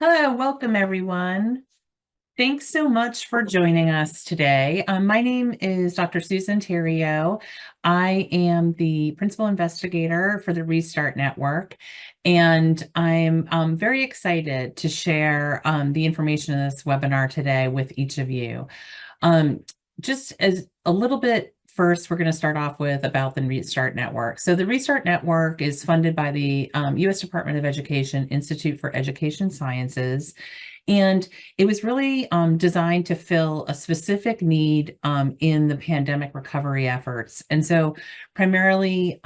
Hello, welcome everyone. Thanks so much for joining us today. My name is Dr. Susan Therriault. I am the principal investigator for the Restart Network, and I'm very excited to share the information in this webinar today with each of you. Um, just as a little bit first, we're going to start off with about the Restart Network. So the Restart Network is funded by the U.S. Department of Education Institute for Education Sciences. And it was really designed to fill a specific need in the pandemic recovery efforts. And so primarily,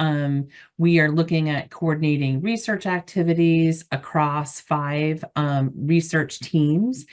we are looking at coordinating research activities across 5 research teams.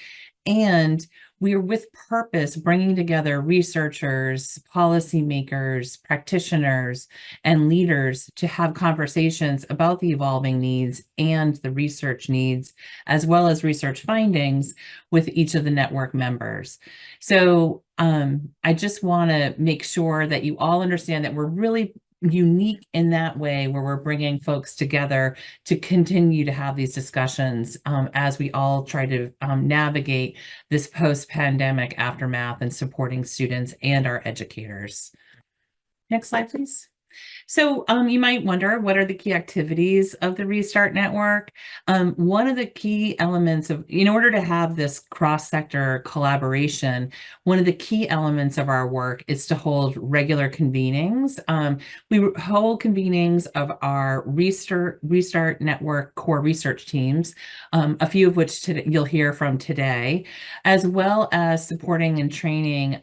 And we are with purpose bringing together researchers, policymakers, practitioners, and leaders to have conversations about the evolving needs and the research needs, as well as research findings with each of the network members. So I just want to make sure that you all understand that we're really unique in that way, where we're bringing folks together to continue to have these discussions as we all try to navigate this post-pandemic aftermath and supporting students and our educators. Next slide, please. So you might wonder, what are the key activities of the Restart Network? One of the key elements of, in order to have this cross-sector collaboration, one of the key elements of our work is to hold regular convenings. We hold convenings of our Restart Network core research teams, a few of which you'll hear from today, as well as supporting and training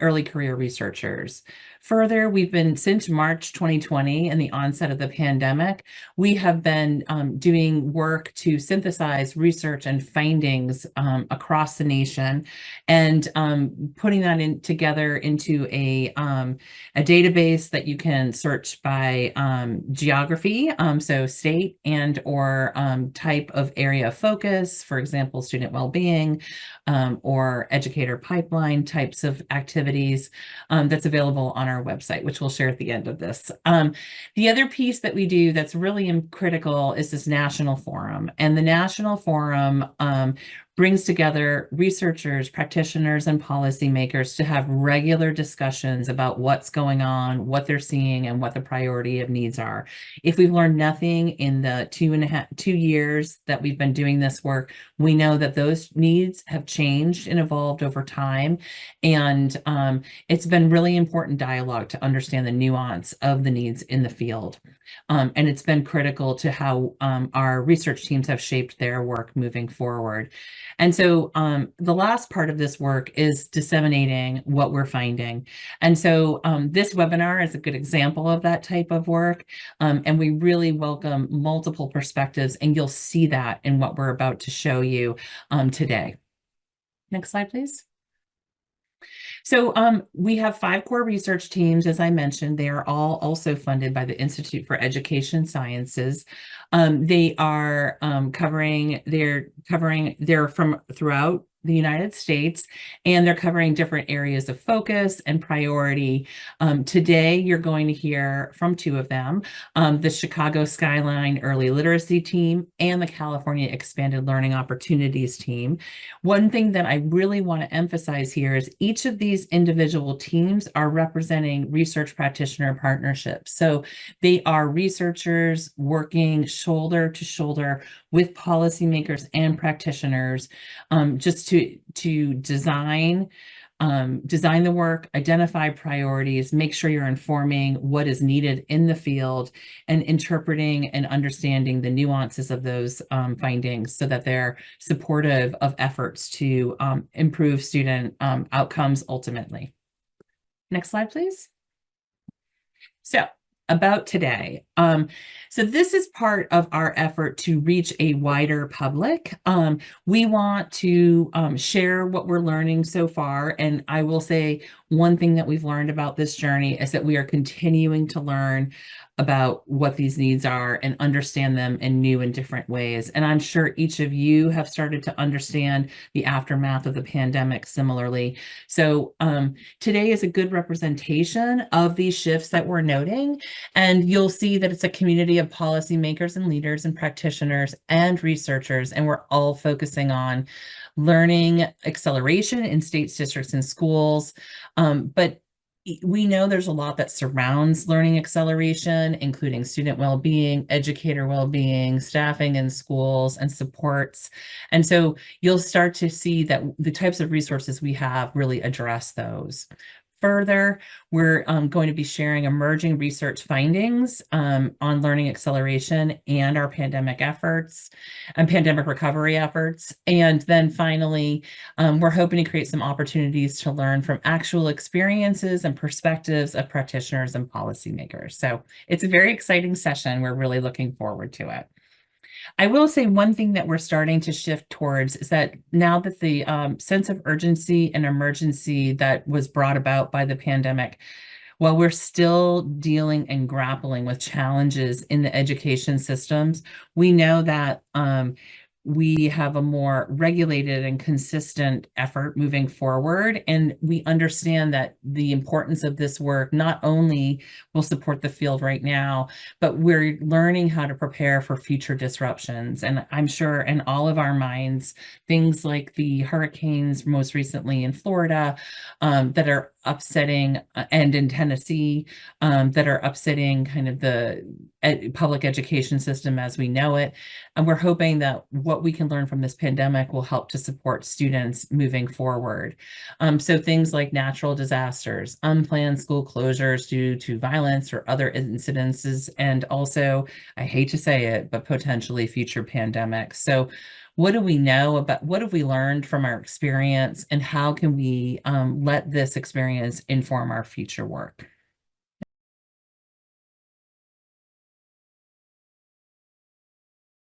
early career researchers. Further, we've been, since March 2020 and the onset of the pandemic, we have been doing work to synthesize research and findings across the nation, and putting that together into a database that you can search by geography, so state and or type of area of focus, for example, student well-being, or educator pipeline types of activities that's available on our website, which we'll share at the end of this. The other piece that we do that's really critical is this national forum. And the national forum brings together researchers, practitioners, and policymakers to have regular discussions about what's going on, what they're seeing, and what the priority of needs are. If we've learned nothing in the 2 years that we've been doing this work, we know that those needs have changed and evolved over time. And it's been really important dialogue to understand the nuance of the needs in the field. And it's been critical to how our research teams have shaped their work moving forward. And so the last part of this work is disseminating what we're finding. And so this webinar is a good example of that type of work. And we really welcome multiple perspectives, and you'll see that in what we're about to show you today. Next slide, please. So we have 5 core research teams, as I mentioned. They are all also funded by the Institute for Education Sciences. They are they're from throughout the United States, and they're covering different areas of focus and priority. Today, you're going to hear from 2 of them, the Chicago Skyline Early Literacy Team and the California Expanded Learning Opportunities Team. One thing that I really want to emphasize here is each of these individual teams are representing research practitioner partnerships. So they are researchers working shoulder to shoulder with policymakers and practitioners, just to design the work, identify priorities, make sure you're informing what is needed in the field, and interpreting and understanding the nuances of those findings so that they're supportive of efforts to improve student outcomes ultimately. Next slide, please. So about today. So this is part of our effort to reach a wider public. We want to share what we're learning so far. And I will say one thing that we've learned about this journey is that we are continuing to learn about what these needs are and understand them in new and different ways. And I'm sure each of you have started to understand the aftermath of the pandemic similarly. So today is a good representation of these shifts that we're noting. And you'll see that it's a community of policymakers and leaders and practitioners and researchers, and we're all focusing on learning acceleration in states, districts, and schools. But we know there's a lot that surrounds learning acceleration, including student well-being, educator well-being, staffing in schools, and supports. And so you'll start to see that the types of resources we have really address those. Further, we're going to be sharing emerging research findings on learning acceleration and our pandemic efforts and pandemic recovery efforts. And then finally, we're hoping to create some opportunities to learn from actual experiences and perspectives of practitioners and policymakers. So it's a very exciting session. We're really looking forward to it. I will say one thing that we're starting to shift towards is that now that the sense of urgency and emergency that was brought about by the pandemic, while we're still dealing and grappling with challenges in the education systems, we know that we have a more regulated and consistent effort moving forward. And we understand that the importance of this work not only will support the field right now, but we're learning how to prepare for future disruptions. And I'm sure in all of our minds, things like the hurricanes most recently in Florida that are upsetting, and in Tennessee, that are upsetting kind of the public education system as we know it. And we're hoping that what we can learn from this pandemic will help to support students moving forward. So things like natural disasters, unplanned school closures due to violence or other incidences, and also, I hate to say it, but potentially future pandemics. So what do we know about, what have we learned from our experience, and how can we let this experience inform our future work?